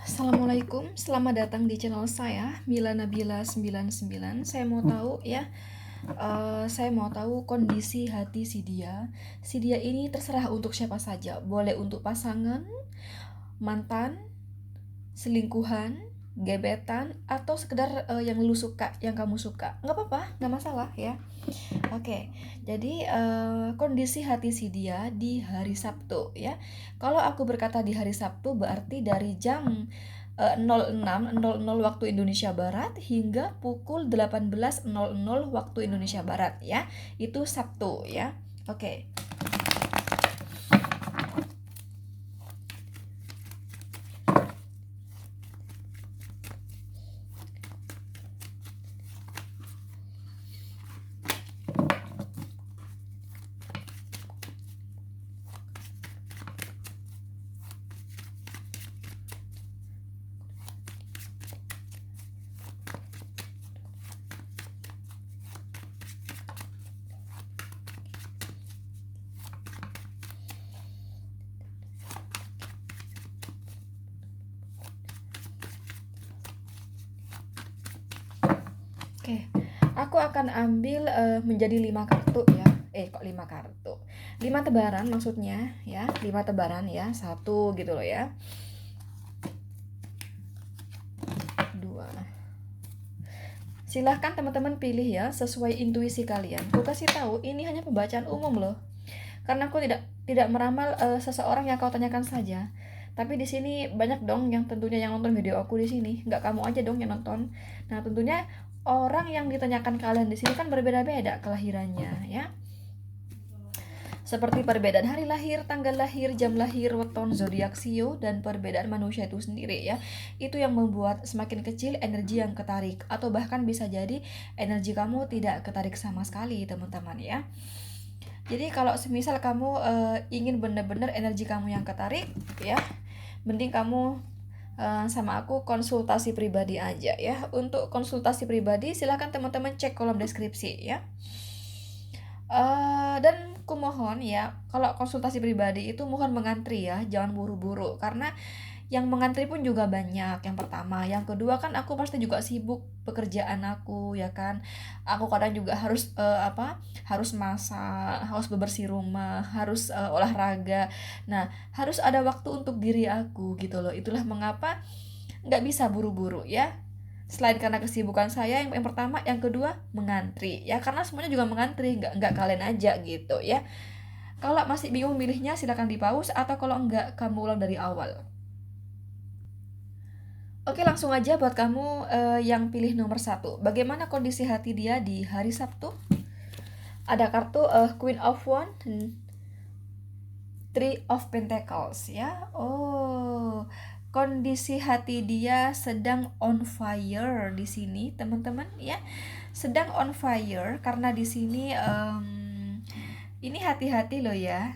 Assalamualaikum, selamat datang di channel saya, Mila Nabila 99. Saya mau tahu kondisi hati si dia. Si dia ini terserah untuk siapa saja, boleh untuk pasangan, mantan, selingkuhan, gebetan, atau sekedar yang lu suka, yang kamu suka. Nggak apa-apa, nggak masalah ya. Oke, jadi kondisi hati si dia di hari Sabtu ya. Kalau aku berkata di hari Sabtu berarti dari jam 06.00 waktu Indonesia Barat hingga pukul 18.00 waktu Indonesia Barat ya. Itu Sabtu ya. Oke. Oke. Aku akan ambil menjadi 5 kartu ya. Kok 5 kartu? 5 tebaran maksudnya ya. 5 tebaran ya. Satu gitu loh ya. Dua. Silahkan teman-teman pilih ya sesuai intuisi kalian. Aku kasih tahu ini hanya pembacaan umum loh. Karena aku tidak meramal seseorang yang kau tanyakan saja. Tapi di sini banyak dong yang tentunya yang nonton video aku di sini. Nggak kamu aja dong yang nonton. Nah, tentunya orang yang ditanyakan kalian di sini kan berbeda-beda kelahirannya ya. Seperti perbedaan hari lahir, tanggal lahir, jam lahir, weton, zodiak Sio, dan perbedaan manusia itu sendiri ya. Itu yang membuat semakin kecil energi yang ketarik, atau bahkan bisa jadi energi kamu tidak ketarik sama sekali teman-teman ya. Jadi kalau semisal kamu ingin benar-benar energi kamu yang ketarik ya, mending kamu sama aku konsultasi pribadi aja ya. Untuk konsultasi pribadi silahkan teman-teman cek kolom deskripsi ya. Dan kumohon ya, kalau konsultasi pribadi itu mohon mengantri ya, jangan buru-buru karena yang mengantri pun juga banyak. Yang pertama, yang kedua kan aku pasti juga sibuk pekerjaan aku ya kan. Aku kadang juga harus harus masak, harus bebersih rumah, harus olahraga. Nah, harus ada waktu untuk diri aku gitu loh. Itulah mengapa nggak bisa buru-buru ya. Selain karena kesibukan saya yang pertama, yang kedua mengantri ya, karena semuanya juga mengantri, nggak kalian aja gitu ya. Kalau masih bingung milihnya silakan di pause, atau kalau enggak kamu ulang dari awal. Oke, langsung aja buat kamu yang pilih nomor satu. Bagaimana kondisi hati dia di hari Sabtu? Ada kartu Queen of Wands, Three of Pentacles ya. Oh, kondisi hati dia sedang on fire di sini, teman-teman ya. Sedang on fire karena di sini ini hati-hati loh ya.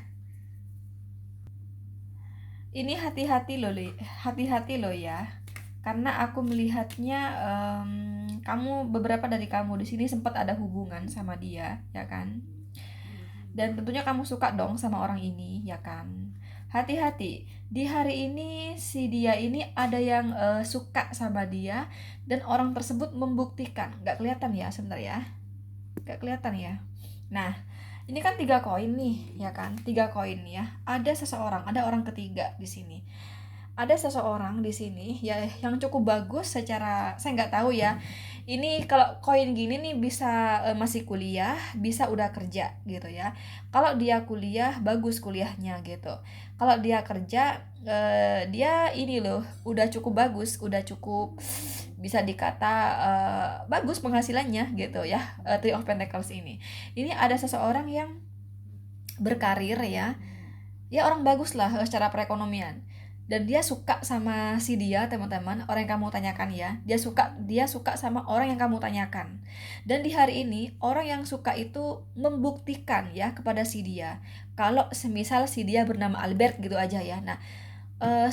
Ini hati-hati loh ya. Karena aku melihatnya beberapa dari kamu di sini sempat ada hubungan sama dia, ya kan? Dan tentunya kamu suka dong sama orang ini, ya kan? Hati-hati, di hari ini si dia ini ada yang suka sama dia dan orang tersebut membuktikan. Gak kelihatan ya sebentar ya, gak kelihatan ya. Nah, ini kan 3 koin nih, ya kan? 3 koin ya. Ada seseorang, ada orang ketiga di sini. Ada seseorang di sini ya yang cukup bagus secara, saya nggak tahu ya. Ini kalau koin gini nih bisa masih kuliah, bisa udah kerja gitu ya. Kalau dia kuliah bagus kuliahnya gitu. Kalau dia kerja dia ini loh udah cukup bagus, udah cukup bisa dikata bagus penghasilannya gitu ya. Three of Pentacles ini. Ini ada seseorang yang berkarir ya. Ya orang bagus lah secara perekonomian, dan dia suka sama si dia, teman-teman, orang yang kamu tanyakan ya. Dia suka sama orang yang kamu tanyakan, dan di hari ini orang yang suka itu membuktikan ya kepada si dia, kalau semisal si dia bernama Albert gitu aja ya. Nah,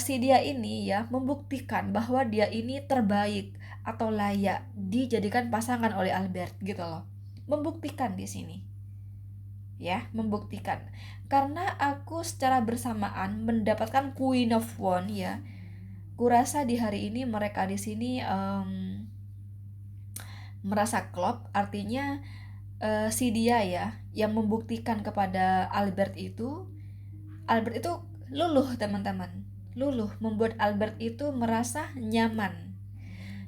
si dia ini ya membuktikan bahwa dia ini terbaik atau layak dijadikan pasangan oleh Albert gitu loh. Membuktikan di sini ya, membuktikan. Karena aku secara bersamaan mendapatkan Queen of Wands ya. kurasa di hari ini mereka di sini merasa klop, artinya si dia ya yang membuktikan kepada Albert itu luluh teman-teman, luluh membuat Albert itu merasa nyaman.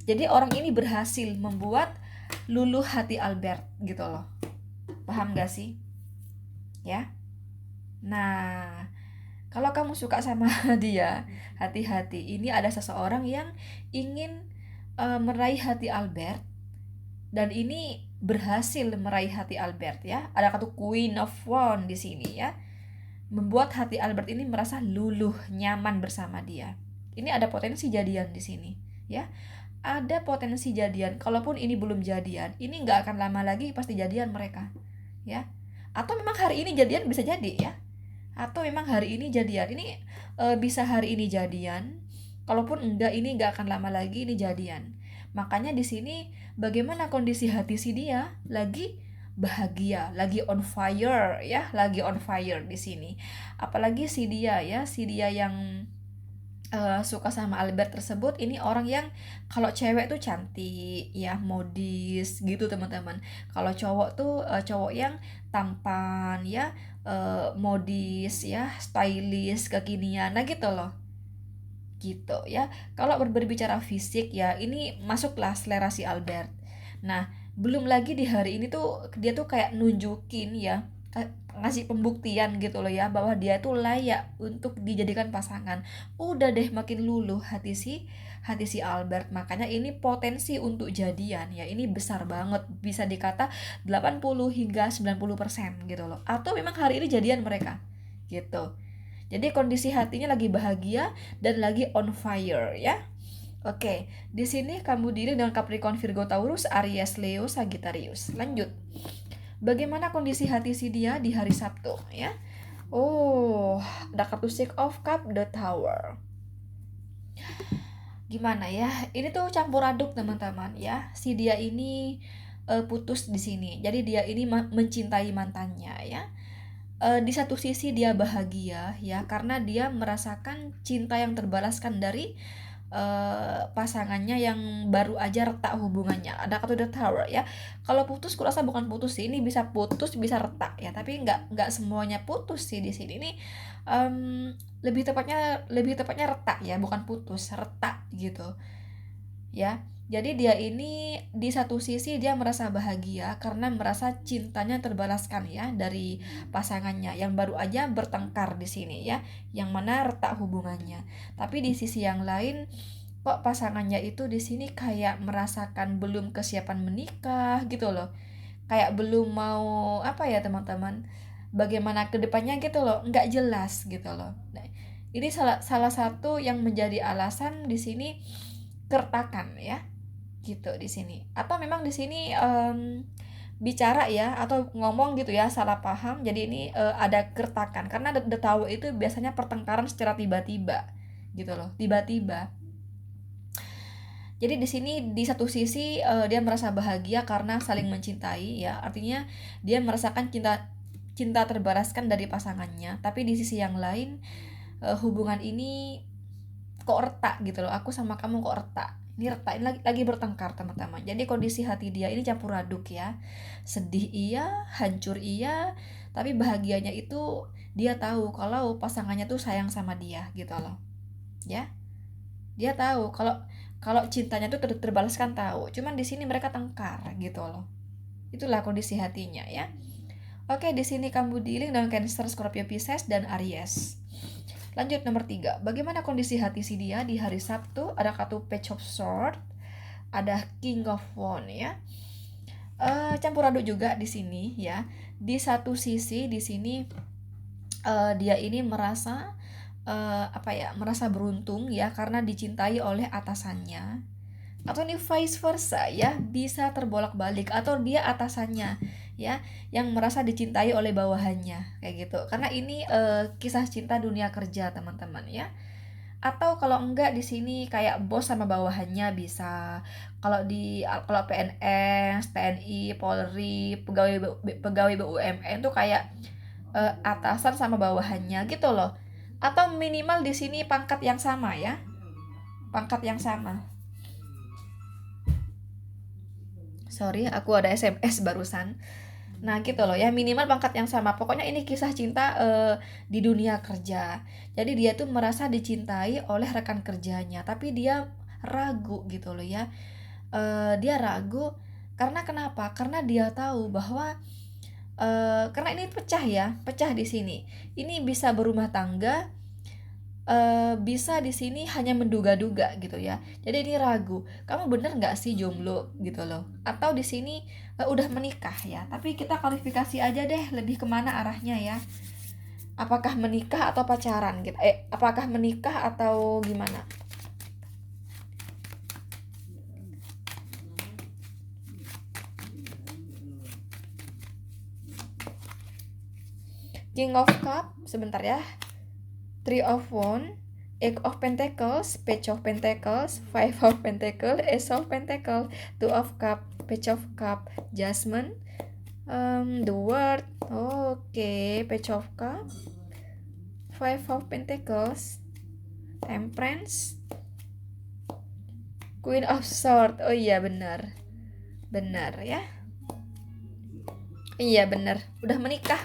Jadi orang ini berhasil membuat luluh hati Albert gitu loh. Paham gak sih? Ya. Nah, kalau kamu suka sama dia, hati-hati. Ini ada seseorang yang ingin meraih hati Albert, dan ini berhasil meraih hati Albert ya. Ada kata Queen of Wands di sini ya. Membuat hati Albert ini merasa luluh, nyaman bersama dia. Ini ada potensi jadian di sini ya. Ada potensi jadian. Kalaupun ini belum jadian, ini nggak akan lama lagi pasti jadian mereka ya. Atau memang hari ini jadian, bisa jadi ya. Atau memang hari ini jadian. Ini bisa hari ini jadian. Kalaupun enggak, ini enggak akan lama lagi ini jadian. Makanya di sini bagaimana kondisi hati si dia? Lagi bahagia, lagi on fire ya, lagi on fire di sini. Apalagi si dia ya, si dia yang suka sama Albert tersebut, ini orang yang kalau cewek tuh cantik ya, modis gitu teman-teman. Kalau cowok tuh cowok yang tampan ya, modis ya, stylish, kekinian, nah gitu loh, gitu ya. Kalau berbicara fisik ya, ini masuklah selera si Albert. Nah, belum lagi di hari ini tuh dia tuh kayak nunjukin ya, ngasih pembuktian gitu loh ya, bahwa dia tuh layak untuk dijadikan pasangan. Udah deh makin luluh hati si Albert. Makanya ini potensi untuk jadian ya, ini besar banget, bisa dikata 80 hingga 90% gitu loh. Atau memang hari ini jadian mereka gitu. Jadi kondisi hatinya lagi bahagia dan lagi on fire ya. Oke, di sini kamu diri dengan Capricorn, Virgo, Taurus, Aries, Leo, Sagittarius. Lanjut. Bagaimana kondisi hati si dia di hari Sabtu ya? Oh, ada kartu Six of Cup, The Tower. Gimana ya? Ini tuh campur aduk teman-teman ya. Si dia ini putus di sini. Jadi dia ini mencintai mantannya ya. Di satu sisi dia bahagia ya, karena dia merasakan cinta yang terbalaskan dari pasangannya yang baru aja retak hubungannya. Ada kata The Tower ya. Kalau putus kurasa bukan putus sih, ini bisa putus bisa retak ya, tapi nggak semuanya putus sih di sini. Ini lebih tepatnya retak ya, bukan putus, retak gitu ya. Jadi dia ini di satu sisi dia merasa bahagia karena merasa cintanya terbalaskan ya dari pasangannya yang baru aja bertengkar di sini ya, yang mana retak hubungannya. Tapi di sisi yang lain, kok pasangannya itu di sini kayak merasakan belum kesiapan menikah gitu loh. Kayak belum mau apa ya teman-teman? Bagaimana kedepannya gitu loh, nggak jelas gitu loh. Nah, ini salah satu yang menjadi alasan di sini kertakan ya, gitu di sini. Atau memang di sini bicara ya atau ngomong gitu ya salah paham, jadi ini ada kertakan karena the tower itu biasanya pertengkaran secara tiba-tiba gitu loh, tiba-tiba. Jadi di sini di satu sisi dia merasa bahagia karena saling mencintai ya, artinya dia merasakan cinta terbalaskan dari pasangannya. Tapi di sisi yang lain hubungan ini kok retak gitu loh, aku sama kamu kok retak. Ini retak, ini lagi bertengkar teman-teman. Jadi kondisi hati dia ini campur aduk ya, sedih iya, hancur iya, tapi bahagianya itu dia tahu kalau pasangannya tuh sayang sama dia gitu loh ya. Dia tahu kalau cintanya tuh terbalaskan, tahu, cuman di sini mereka tengkar gitu loh. Itulah kondisi hatinya ya. Oke, di sini kamu dealing dengan Cancer, Scorpio, Pisces, dan Aries. Lanjut nomor 3. Bagaimana kondisi hati si dia di hari Sabtu? Ada kartu Page of Swords, ada King of Wands ya. Campur aduk juga di sini ya. Di satu sisi di sini dia ini merasa merasa beruntung ya karena dicintai oleh atasannya. Atau ini vice versa ya, bisa terbolak-balik, atau dia atasannya ya yang merasa dicintai oleh bawahannya kayak gitu. Karena ini kisah cinta dunia kerja teman-teman ya. Atau kalau enggak di sini kayak bos sama bawahannya bisa. Kalau PNS, TNI, Polri, pegawai BUMN tuh kayak atasan sama bawahannya gitu loh. Atau minimal di sini pangkat yang sama ya. pangkat yang sama. Sorry, aku ada SMS barusan. Nah gitu loh ya, minimal pangkat yang sama. Pokoknya ini kisah cinta di dunia kerja. Jadi dia tuh merasa dicintai oleh rekan kerjanya, tapi dia ragu gitu loh ya. Dia ragu karena kenapa? Karena dia tahu bahwa karena ini pecah ya, pecah di sini. Ini bisa berumah tangga, bisa di sini hanya menduga-duga gitu ya. Jadi ini ragu, kamu bener nggak sih jomblo gitu loh? Atau di sini udah menikah ya? Tapi kita klarifikasi aja deh, lebih kemana arahnya ya? Apakah menikah atau pacaran gitu? Apakah menikah atau gimana? King of Cup, sebentar ya. Three of Wands, Eight of Pentacles, Page of Pentacles, Five of Pentacles, Ace of Pentacles, Two of Cup, Page of Cup, Judgment, The World, oke, Page of Cup, Five of Pentacles, Temperance, Queen of Swords. Oh iya benar, benar ya, iya benar, udah menikah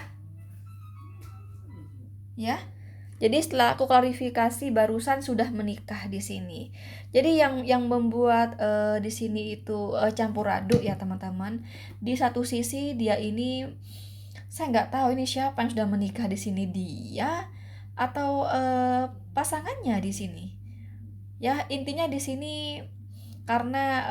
ya. Jadi setelah aku klarifikasi barusan sudah menikah di sini. Jadi yang membuat di sini itu campur aduk ya teman-teman. Di satu sisi dia ini, saya nggak tahu ini siapa yang sudah menikah di sini, dia atau pasangannya di sini. Ya intinya di sini karena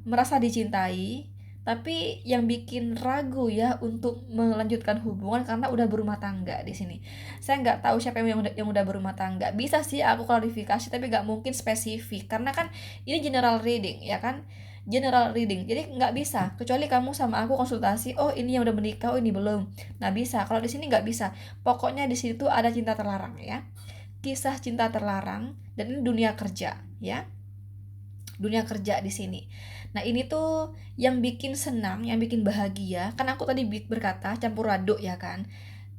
merasa dicintai, tapi yang bikin ragu ya untuk melanjutkan hubungan karena udah berumah tangga di sini. Saya nggak tahu siapa yang udah berumah tangga. Bisa sih aku klarifikasi, tapi nggak mungkin spesifik karena kan ini general reading ya kan, general reading. Jadi nggak bisa kecuali kamu sama aku konsultasi. Oh ini yang udah menikah, oh ini belum. Nah bisa. Kalau di sini nggak bisa. Pokoknya di situ ada cinta terlarang ya. Kisah cinta terlarang dan ini dunia kerja ya, dunia kerja di sini. Nah ini tuh yang bikin senang, yang bikin bahagia. Kan aku tadi berkata campur aduk ya kan.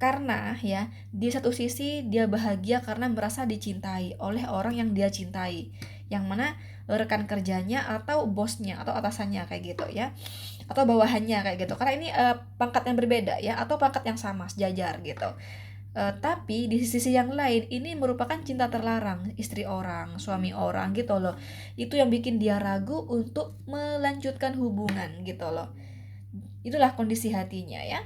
Karena ya di satu sisi dia bahagia karena merasa dicintai oleh orang yang dia cintai, yang mana rekan kerjanya atau bosnya atau atasannya kayak gitu ya, atau bawahannya kayak gitu. Karena ini pangkat yang berbeda ya, atau pangkat yang sama sejajar gitu. Tapi di sisi yang lain ini merupakan cinta terlarang, istri orang, suami orang gitu loh. Itu yang bikin dia ragu untuk melanjutkan hubungan gitu loh. Itulah kondisi hatinya ya.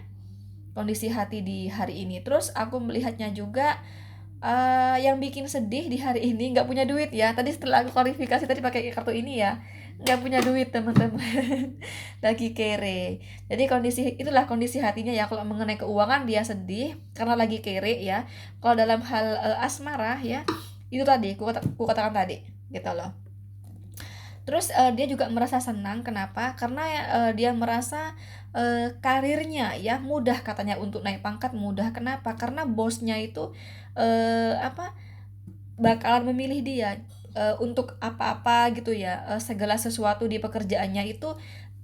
Kondisi hati di hari ini. Terus aku melihatnya juga yang bikin sedih di hari ini nggak punya duit ya. Tadi setelah aku klarifikasi tadi pakai kartu ini ya, nggak punya duit teman-teman. Lagi kere. Jadi itulah kondisi hatinya ya. Kalau mengenai keuangan dia sedih karena lagi kere ya. Kalau dalam hal asmara ya, itu tadi aku katakan tadi gitu loh. Terus dia juga merasa senang, kenapa? Karena dia merasa karirnya ya mudah, katanya untuk naik pangkat mudah. Kenapa? Karena bosnya itu apa, bakalan memilih dia untuk apa-apa gitu ya, segala sesuatu di pekerjaannya itu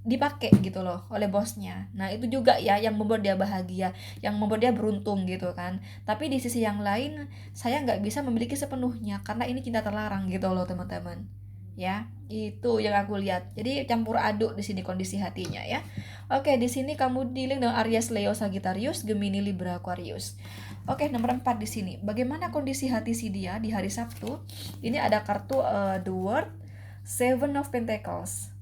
dipakai gitu loh oleh bosnya. Nah itu juga ya yang membuat dia bahagia, yang membuat dia beruntung gitu kan. Tapi di sisi yang lain saya nggak bisa memiliki sepenuhnya karena ini cinta terlarang gitu loh teman-teman. Ya itu yang aku lihat. Jadi campur aduk di sini kondisi hatinya ya. Oke, di sini kamu dealing dengan Aries, Leo, Sagittarius, Gemini, Libra, Aquarius. Oke, nomor 4 di sini. Bagaimana kondisi hati si dia di hari Sabtu? Ini ada kartu The World, Seven of Pentacles.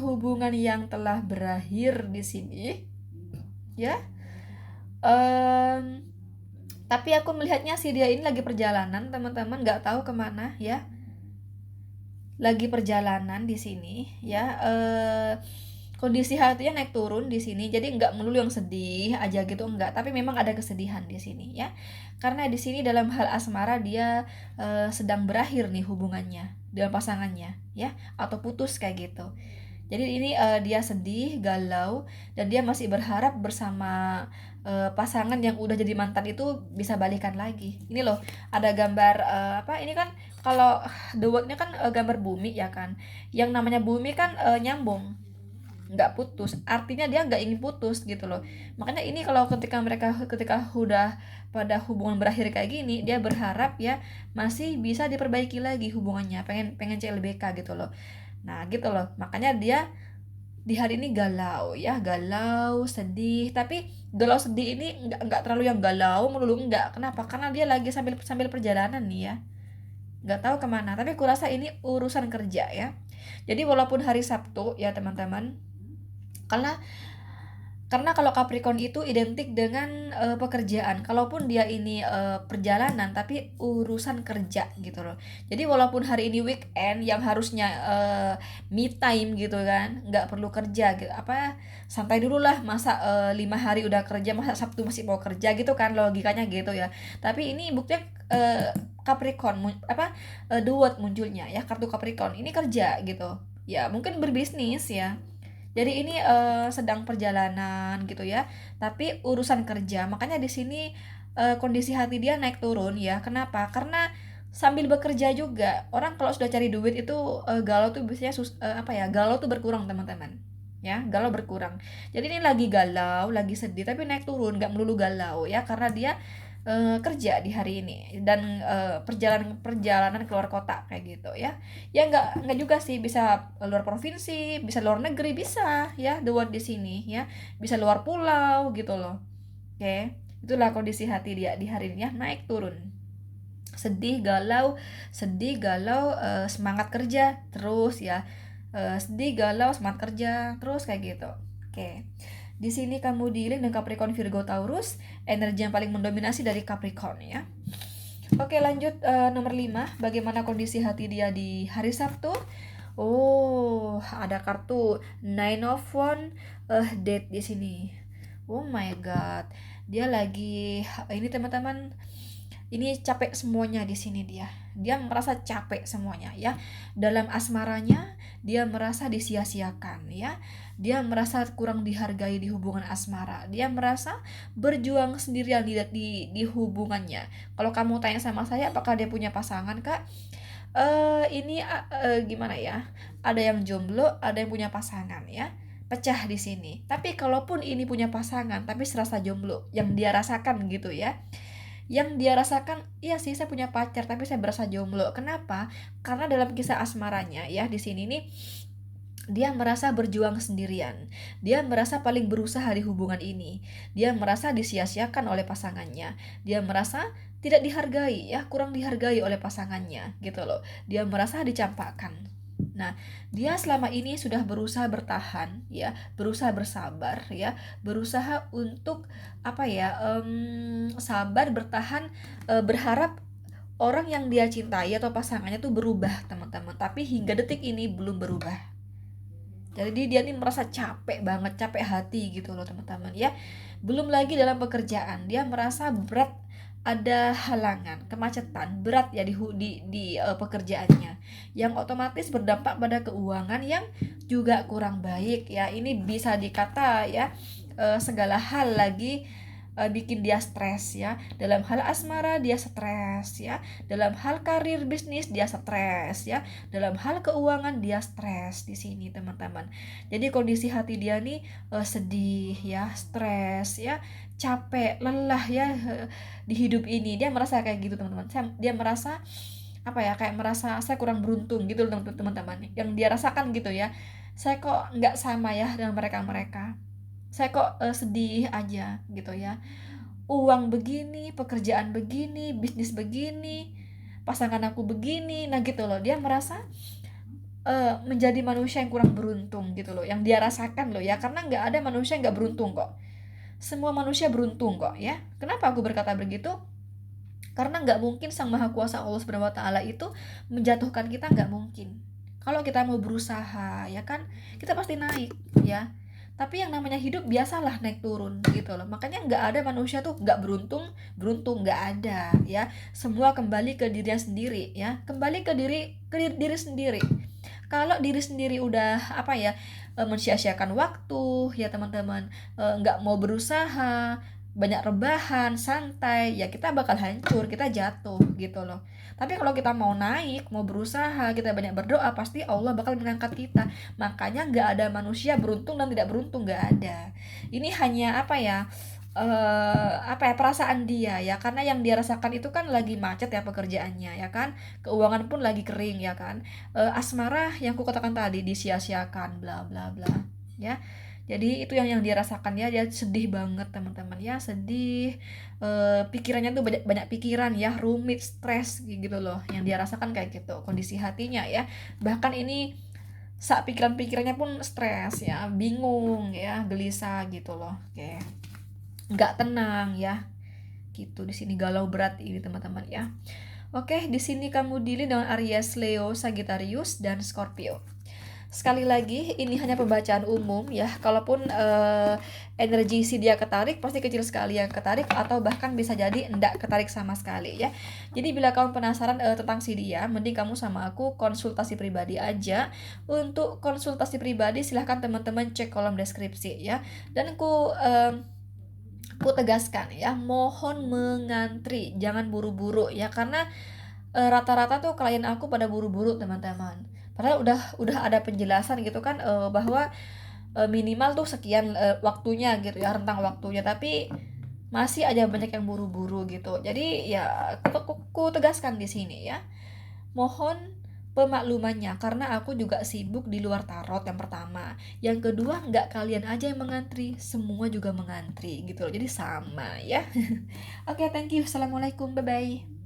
Hubungan yang telah berakhir di sini, ya. Tapi aku melihatnya si dia ini lagi perjalanan, teman-teman, nggak tahu kemana, ya. Lagi perjalanan di sini, ya. Kondisi hatinya naik turun di sini, jadi nggak melulu yang sedih aja gitu, enggak. Tapi memang ada kesedihan di sini, ya. Karena di sini dalam hal asmara dia sedang berakhir nih hubungannya dengan pasangannya, ya, atau putus kayak gitu. Jadi ini dia sedih, galau, dan dia masih berharap bersama pasangan yang udah jadi mantan itu bisa balikan lagi. Ini loh, ada gambar apa? Ini kan kalau the word-nya kan gambar bumi ya kan. Yang namanya bumi kan nyambung. nggak putus, artinya dia nggak ingin putus gitu loh. Makanya ini kalau ketika udah pada hubungan berakhir kayak gini, dia berharap ya masih bisa diperbaiki lagi hubungannya, pengen pengen CLBK gitu loh. Nah gitu loh, makanya dia di hari ini galau ya, galau sedih, tapi galau sedih ini nggak terlalu yang galau melulu, nggak. Kenapa? Karena dia lagi sambil sambil perjalanan nih ya, nggak tahu kemana, tapi kurasa ini urusan kerja ya. Jadi walaupun hari Sabtu ya teman-teman, karena kalau Capricorn itu identik dengan pekerjaan. Kalaupun dia ini perjalanan, tapi urusan kerja gitu loh. Jadi walaupun hari ini weekend yang harusnya me time gitu kan, nggak perlu kerja gitu. Apa santai dulu lah, masa 5 hari udah kerja, masa Sabtu masih mau kerja gitu kan, logikanya gitu ya. Tapi ini buktinya Capricorn the word munculnya ya, kartu Capricorn ini kerja gitu. Ya mungkin berbisnis ya, jadi ini sedang perjalanan gitu ya, tapi urusan kerja. Makanya di sini kondisi hati dia naik turun ya. Kenapa? Karena sambil bekerja juga. Orang kalau sudah cari duit itu galau tuh biasanya galau tuh berkurang teman-teman. Ya, galau berkurang. Jadi ini lagi galau, lagi sedih, tapi naik turun, nggak melulu galau ya, karena dia kerja di hari ini dan perjalanan keluar kota kayak gitu ya. Ya nggak juga sih, bisa luar provinsi, bisa luar negeri, bisa ya the word di sini ya, bisa luar pulau gitu loh. Oke, itulah kondisi hati dia di hari ini ya, naik turun, sedih galau, semangat kerja terus ya, sedih galau semangat kerja terus kayak gitu. Oke, di sini kamu dealing dengan Capricorn, Virgo, Taurus, energi yang paling mendominasi dari Capricorn ya. Oke, lanjut nomor 5. Bagaimana kondisi hati dia di hari Sabtu? Oh, ada kartu Nine of Wands, date di sini. Oh my god. Dia lagi ini teman-teman, ini capek semuanya di sini dia. Dia merasa capek semuanya ya. Dalam asmaranya dia merasa disia-siakan ya. Dia merasa kurang dihargai di hubungan asmara. Dia merasa berjuang sendirian di hubungannya. Kalau kamu tanya sama saya apakah dia punya pasangan, Kak? Ini gimana ya? Ada yang jomblo, ada yang punya pasangan ya. Pecah di sini. Tapi kalaupun ini punya pasangan tapi serasa jomblo, yang dia rasakan gitu ya, yang dia rasakan, iya sih saya punya pacar tapi saya berasa jomblo. Kenapa? Karena dalam kisah asmaranya ya di sini nih, dia merasa berjuang sendirian. Dia merasa paling berusaha di hubungan ini. Dia merasa disia-siakan oleh pasangannya. Dia merasa tidak dihargai ya, kurang dihargai oleh pasangannya gitu loh. Dia merasa dicampakkan. Nah, dia selama ini sudah berusaha bertahan ya, berusaha bersabar ya, berusaha untuk sabar, bertahan, berharap orang yang dia cintai atau pasangannya tuh berubah teman-teman, tapi hingga detik ini belum berubah. Jadi dia nih merasa capek banget, capek hati gitu loh teman-teman ya. Belum lagi dalam pekerjaan, dia merasa berat, ada halangan, kemacetan berat ya di pekerjaannya, yang otomatis berdampak pada keuangan yang juga kurang baik ya. Ini bisa dikata ya, segala hal lagi bikin dia stres ya. Dalam hal asmara dia stres ya, dalam hal karir bisnis dia stres ya, dalam hal keuangan dia stres di sini teman-teman. Jadi kondisi hati dia nih sedih ya, stres ya, capek, lelah ya di hidup ini. Dia merasa kayak gitu teman-teman. Dia merasa kayak merasa saya kurang beruntung gitu loh teman-teman, yang dia rasakan gitu ya. Saya kok nggak sama ya dengan mereka, saya kok sedih aja gitu ya. Uang begini, pekerjaan begini, bisnis begini, pasangan aku begini. Nah gitu loh, dia merasa menjadi manusia yang kurang beruntung gitu loh, yang dia rasakan loh ya. Karena nggak ada manusia yang nggak beruntung kok, semua manusia beruntung kok ya. Kenapa aku berkata begitu? Karena nggak mungkin Sang Maha Kuasa Allah Subhanahu Wa Taala itu menjatuhkan kita, nggak mungkin. Kalau kita mau berusaha ya kan, kita pasti naik ya. Tapi yang namanya hidup biasalah naik turun gitu loh. Makanya nggak ada manusia tuh nggak beruntung nggak ada ya. Semua kembali ke dirinya sendiri ya. Kembali ke diri sendiri. Kalau diri sendiri udah mensia-siakan waktu ya teman-teman, nggak mau berusaha, banyak rebahan, santai, ya kita bakal hancur, kita jatuh gitu loh. Tapi kalau kita mau naik, mau berusaha, kita banyak berdoa, pasti Allah bakal mengangkat kita. Makanya nggak ada manusia beruntung dan tidak beruntung, nggak ada. Ini hanya perasaan dia ya, karena yang dia rasakan itu kan lagi macet ya pekerjaannya ya kan, keuangan pun lagi kering ya kan. Asmara yang ku katakan tadi disia-siakan bla bla bla ya. Jadi itu yang dia rasakan ya, dia sedih banget teman-teman ya, sedih. Pikirannya tuh banyak banyak pikiran ya, rumit, stres gitu loh, yang dia rasakan kayak gitu kondisi hatinya ya. Bahkan ini sak pikiran-pikirannya pun stres ya, bingung ya, gelisah gitu loh. Oke, nggak tenang ya, gitu. Di sini galau berat ini teman-teman ya. Oke, di sini kamu dealing dengan Aries, Leo, Sagittarius, dan Scorpio. Sekali lagi, ini hanya pembacaan umum ya. Kalaupun energi si dia ketarik, pasti kecil sekali yang ketarik, atau bahkan bisa jadi enggak ketarik sama sekali ya. Jadi bila kamu penasaran tentang si dia, mending kamu sama aku konsultasi pribadi aja. Untuk konsultasi pribadi silahkan teman-teman cek kolom deskripsi ya. Dan ku tegaskan ya, mohon mengantri, jangan buru-buru ya, karena rata-rata tuh klien aku pada buru-buru teman-teman. Padahal udah ada penjelasan gitu kan, bahwa minimal tuh sekian waktunya gitu ya, rentang waktunya, tapi masih aja banyak yang buru-buru gitu. Jadi ya ku tegaskan di sini ya. Mohon pemaklumannya, karena aku juga sibuk di luar tarot yang pertama. Yang kedua, nggak kalian aja yang mengantri, semua juga mengantri gitu loh. Jadi sama ya. Oke, thank you. Assalamualaikum. Bye-bye.